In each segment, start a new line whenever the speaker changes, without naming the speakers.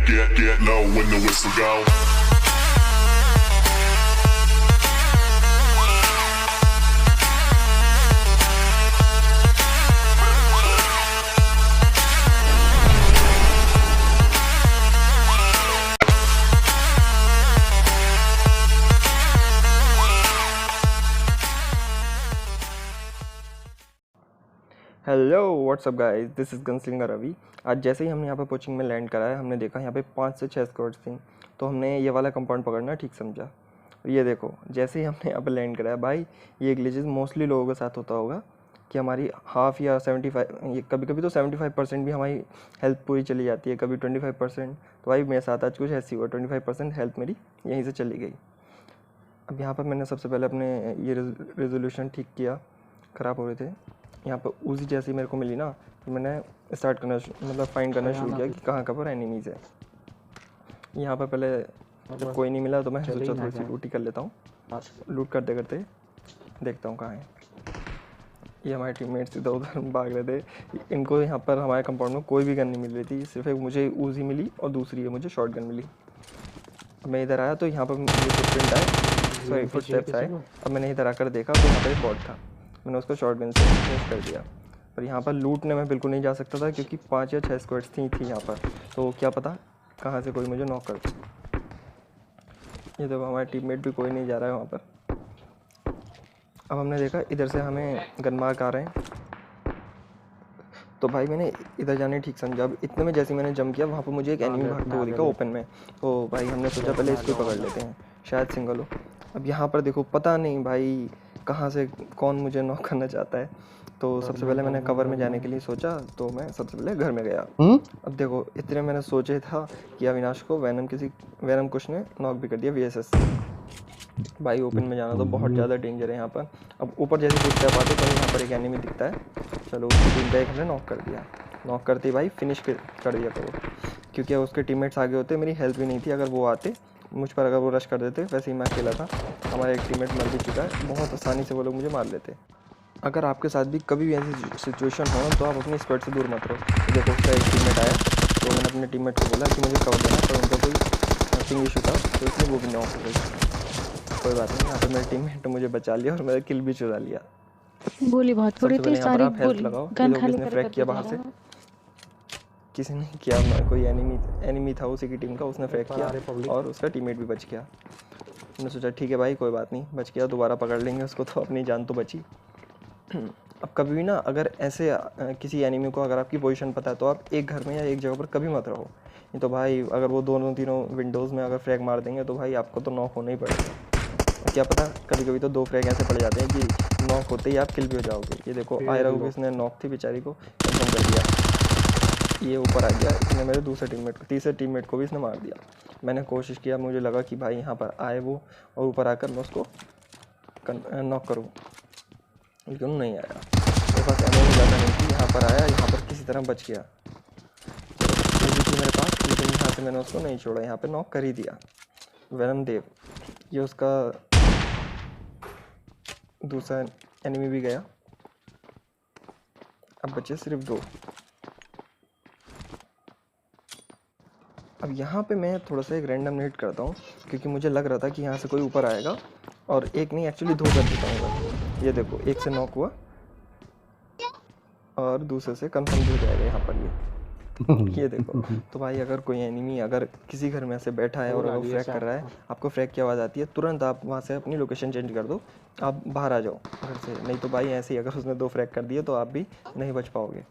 get low when the whistle go.
Hello what's up guys, this is gunslinger Ravi. आज जैसे ही हमने यहाँ पे कोचिंग में लैंड करा है, हमने देखा यहाँ पे 5 से 6 स्क्वाड्स थी, तो हमने ये वाला कंपाउंड पकड़ना ठीक समझा। और ये देखो, जैसे ही हमने यहाँ पे लैंड करा है भाई, ये ग्लिचेस मोस्टली लोगों के साथ होता होगा कि हमारी हाफ या 75, ये कभी कभी तो 75% भी हमारी हेल्थ पूरी चली जाती है, कभी 25%। तो भाई मेरे साथ आज कुछ ऐसी हुआ, 25% हेल्थ मेरी यहीं से चली गई। अब यहाँ पर मैंने सबसे पहले अपने ये रेजोल्यूशन ठीक किया, ख़राब हो रहे थे। यहाँ पर उसी जैसी मेरे को मिली ना, तो मैंने स्टार्ट करना मतलब फाइंड करना शुरू किया कि कहाँ पर एनिमीज़ है। यहाँ पर पहले जब कोई नहीं मिला तो मैं सोचा थोड़ी सी लूट ही कर लेता हूँ। लूट करते करते देखता हूँ कहाँ है। ये हमारे टीममेट्स इधर उधर भाग रहे थे। इनको यहाँ पर हमारे कंपाउंड में कोई भी गन नहीं मिल रही थी, सिर्फ एक मुझे उजी मिली और दूसरी है मुझे शॉर्ट गन मिली। अब मैं इधर आया तो यहाँ पर मुझे फुटप्रिंट आए, सॉरी फुटस्टेप्स आए। अब मैंने इधर आकर देखा तो यहाँ पर एक बॉट था, मैंने उसको शॉर्ट गन से फिनिश कर दिया। और यहाँ पर लूटने में बिल्कुल नहीं जा सकता था क्योंकि 5 या 6 स्क्वाड्स थी यहाँ पर, तो क्या पता कहाँ से कोई मुझे नॉक कर दे। ये देखो हमारा टीममेट भी कोई नहीं जा रहा है वहाँ पर। अब हमने देखा इधर से हमें गन मार्क आ रहे हैं, तो भाई मैंने इधर जाने ठीक समझा। अब इतने में जैसे मैंने जंप किया, वहाँ पर मुझे एक एनिमी भागते हुए दिखा ओपन में। तो भाई हमने सोचा पहले इसको पकड़ लेते हैं, शायद सिंगल हो। अब यहाँ पर देखो पता नहीं भाई कहाँ से कौन मुझे नॉक करना चाहता है। तो सबसे पहले मैंने कवर में जाने के लिए सोचा, तो मैं सबसे पहले घर में गया। अब देखो इतने मैंने सोचे था कि अविनाश को वैनम कुछ ने नॉक भी कर दिया VSS से। भाई ओपन में जाना तो बहुत ज़्यादा डेंजर है यहाँ पर। अब ऊपर जैसे कुछ स्टेप आते तो यहाँ पर एक एनिमी दिखता है, चलो उसकी टीम का एक हमने नॉक कर दिया। नॉक करते भाई फिनिश कर दिया करो, क्योंकि उसके टीममेट्स आगे होते, मेरी हेल्थ भी नहीं थी। अगर वो आते मुझ पर, अगर वो रश कर देते, वैसे ही मैं अकेला था, हमारा एक टीममेट मर भी चुका है, बहुत आसानी से वो लोग मुझे मार लेते। अगर आपके साथ भी कभी भी ऐसी सिचुएशन हो तो आप अपनी स्क्वाड से दूर मत रहो। तो देखो उसका एक टीममेट आया, तो मैंने अपने टीममेट को बोला कि मुझे कवर देना, पर उनका कोई पिंग इशू था तो इसलिए वो भी नॉक हो गई। कोई बात नहीं, यहाँ पर मेरे टीममेट ने मुझे बचा लिया और मेरा किल भी चुरा लिया।
गोली बहुत थोड़ी थी, सारी
आप हेल्थ लगाओ। ये लोग इसने फ्रैग किया बाहर से, किसी ने किया, कोई एनिमी था उसी की टीम का, उसने फ्रैग किया और उसका टीममेट भी बच गया। मैंने सोचा ठीक है भाई कोई बात नहीं, बच गया, दोबारा पकड़ लेंगे उसको, तो अपनी जान तो बची। अब कभी भी ना अगर ऐसे किसी एनिमी को अगर आपकी पोजीशन पता है तो आप एक घर में या एक जगह पर कभी मत रहो। नहीं तो भाई अगर वो दोनों तीनों विंडोज़ में अगर फ्रैग मार देंगे तो भाई आपको तो नॉक होना ही पड़ेगा। क्या पता कभी कभी तो 2 फ्रैग ऐसे पड़ जाते हैं कि नॉक होते ही आप किल भी हो जाओगे। ये देखो आयरा को इसने नॉक थी बेचारी को कंफर्म कर दिया। ये ऊपर आ गया, इसने मेरे दूसरे टीममेट को, तीसरे टीममेट को भी इसने मार दिया। मैंने कोशिश किया, मुझे लगा कि भाई यहाँ पर आए वो और ऊपर आकर मैं उसको नॉक करूँ, लेकिन नहीं आया। मेरे पास एमओ ज़्यादा नहीं थी, यहाँ पर आया, यहाँ पर किसी तरह बच गया। थी मेरे पास, लेकिन यहाँ से मैंने उसको नहीं छोड़ा, यहाँ पे नॉक कर ही दिया। वैनम देव, ये उसका दूसरा एनिमी भी गया। अब बचे सिर्फ 2। अब यहाँ पे मैं थोड़ा सा एक रैंडम हिट करता हूँ, क्योंकि मुझे लग रहा था कि यहाँ से कोई ऊपर आएगा, और एक नहीं एक्चुअली 2 कर देता हूँ। ये देखो एक से नॉक हुआ और दूसरे से कंफर्म भी हो जाएगा यहाँ पर ये देखो। तो भाई अगर कोई एनिमी अगर किसी घर में ऐसे बैठा है और अगर फ्रैग कर रहा है, आपको फ्रैग की आवाज़ आती है, तुरंत आप वहाँ से अपनी लोकेशन चेंज कर दो, आप बाहर आ जाओ घर से। नहीं तो भाई ऐसे ही अगर उसने 2 फ्रैग कर दिए तो आप भी नहीं बच पाओगे।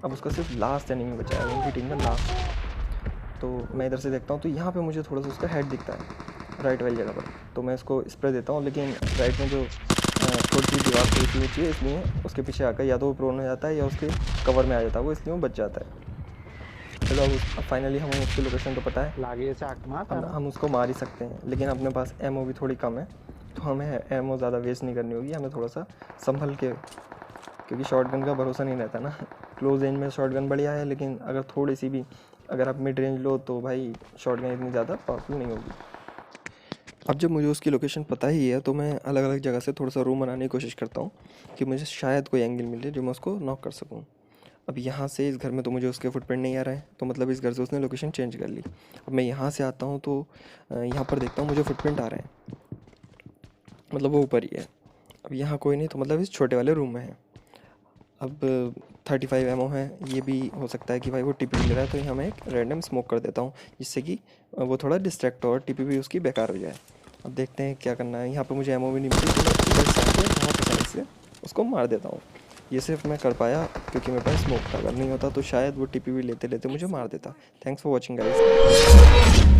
अब उसका सिर्फ लास्ट एनिमी बचा है उनकी टीम में, लास्ट। तो मैं इधर से देखता हूँ तो यहाँ पे मुझे थोड़ा सा उसका हेड दिखता है राइट वाली जगह पर, तो मैं इसको स्प्रे देता हूँ, लेकिन राइट में जो थोड़ी सी दीवार थोड़ी ऊँची है, इसलिए उसके पीछे आकर या तो वो प्रोन हो जाता है या उसके कवर में आ जाता है वो, इसलिए वो बच जाता है। चलो अब फाइनली हमें उसकी लोकेशन तो पता है, हम उसको मार ही सकते हैं, लेकिन अपने पास एमओ भी थोड़ी कम है, तो हमें एमओ ज़्यादा वेस्ट नहीं करनी होगी। हमें थोड़ा सा संभल के, क्योंकि शॉटगन का भरोसा नहीं रहता ना। क्लोज रेंज में शॉटगन बढ़िया है, लेकिन अगर थोड़ी सी भी अगर आप मिड रेंज लो तो भाई शॉटगन इतनी ज़्यादा पावरफुल नहीं होगी। अब जब मुझे उसकी लोकेशन पता ही है तो मैं अलग अलग जगह से थोड़ा सा रूम बनाने की कोशिश करता हूँ कि मुझे शायद कोई एंगल मिले जो मैं उसको नॉक कर सकूँ। अब यहाँ से इस घर में तो मुझे उसके फुटप्रिंट नहीं आ रहा है, तो मतलब इस घर से उसने लोकेशन चेंज कर ली। अब मैं यहाँ से आता हूँ तो यहाँ पर देखता हूँ मुझे फुटप्रिंट आ रहे हैं, मतलब वो ऊपर ही है। अब यहाँ कोई नहीं, तो मतलब इस छोटे वाले रूम में है। अब 35 एमओ है, ये भी हो सकता है कि भाई वो टीपी ले रहा है, तो यहाँ मैं एक रैंडम स्मोक कर देता हूँ जिससे कि वो थोड़ा डिस्ट्रैक्ट हो और टीपी भी उसकी बेकार हो जाए। अब देखते हैं क्या करना है। यहाँ पे मुझे एमओ भी नहीं मिली, तो मैं इधर से आके बहुत आसानी से उसको मार देता हूँ। ये सिर्फ मैं कर पाया क्योंकि मेरे पास स्मोक था, अगर नहीं होता तो शायद वो टीपी भी लेते लेते मुझे मार देता। Thanks for watching guys.